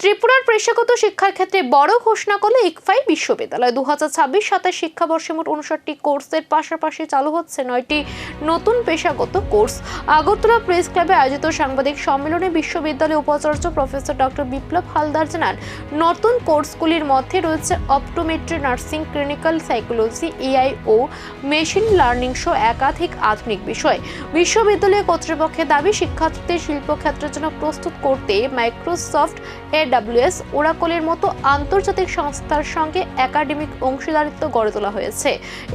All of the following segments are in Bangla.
ত্রিপুরার পেশাগত শিক্ষার ক্ষেত্রে বড় ঘোষণা করল ইকফাই বিশ্ববিদ্যালয়। 2026-27 শিক্ষাবর্ষে মোট 59টি কোর্সের পাশাপাশি চালু হচ্ছে 9টি নতুন পেশাগত কোর্স। আগরতলা প্রেস ক্লাবে আয়োজিত সাংবাদিক সম্মেলনে বিশ্ববিদ্যালয়ের উপাচার্য প্রফেসর ডক্টর বিপ্লব হালদার জানান, নতুন কোর্সগুলির মধ্যে রয়েছে optometry, nursing, clinical psychology, AI ও মেশিন লার্নিং সহ একাধিক আধুনিক বিষয়। বিশ্ববিদ্যালয় কর্তৃপক্ষের দাবি, শিক্ষার্থীদের শিল্পক্ষেত্রের জন্য প্রস্তুত করতে মাইক্রোসফট, AWS, ওরাকলের মতো আন্তর্জাতিক সংস্থার সঙ্গে একাডেমিক অংশীদারিত্ব গড়ে তোলা হয়েছে।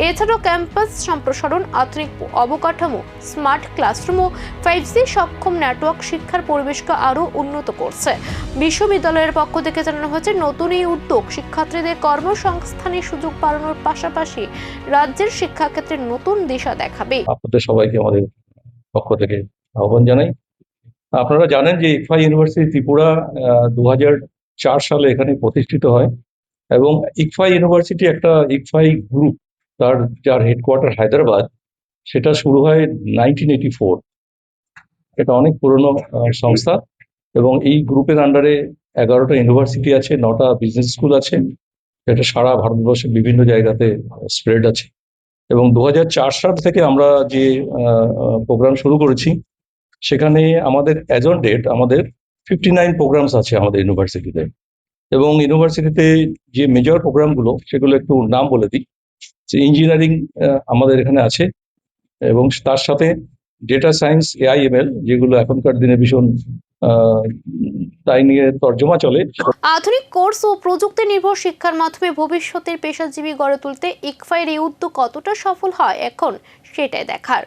এছাড়াও ক্যাম্পাস সম্প্রসারণ, আধুনিক অবকাঠামো, স্মার্ট ক্লাসরুম ও 5G সক্ষম নেটওয়ার্ক শিক্ষার পরিবেশকে আরও উন্নত করছে। বিশ্ববিদ্যালয়ের পক্ষ থেকে জানানো হয়েছে, নতুন এই উদ্যোগ শিক্ষার্থীদের কর্মসংস্থানের সুযোগ বাড়ানোর পাশাপাশি রাজ্যের শিক্ষাক্ষেত্রে নতুন দিশা দেখাবে। আপনাদের সবাইকে আমাদের পক্ষ থেকে আহ্বান জানাই। আপনারা জানেন যে ইকফাই ইউনিভার্সিটি ত্রিপুরা 2004 সালে এখানে প্রতিষ্ঠিত হয় এবং ইকফাই ইউনিভার্সিটি একটা ইকফাই গ্রুপ, যার হেডকোয়ার্টার হায়দ্রাবাদ, সেটা শুরু হয় 1984। এটা অনেক পুরনো সংস্থা এবং এই গ্রুপের আন্ডারে 11টা ইউনিভার্সিটি আছে, 9টা বিজনেস স্কুল আছে। এটা সারা ভারতবর্ষের বিভিন্ন জায়গাতে স্প্রেড আছে এবং 2004 সাল থেকে আমরা যে প্রোগ্রাম শুরু করেছি, সেখানে আমাদের অ্যাজ অন ডেট আমাদের 59 প্রোগ্রামস আছে আমাদের ইউনিভার্সিটিতে। এবং ইউনিভার্সিটিতে যে মেজর প্রোগ্রামগুলো, সেগুলো একটু নাম বলে দিই। যে ইঞ্জিনিয়ারিং আমাদের এখানে আছে এবং তার সাথে ডেটা সায়েন্স, AIML, যেগুলো এখনকার দিনে ভীষণ তাই নিয়ে তর্জমা চলে। আধুনিক কোর্স ও প্রযুক্তি নির্ভর শিক্ষার মাধ্যমে ভবিষ্যতের পেশাজীবী গড়ে তুলতে ইকফাইয়ের এই উদ্যোগ কতটা সফল হয় এখন সেটাই দেখার।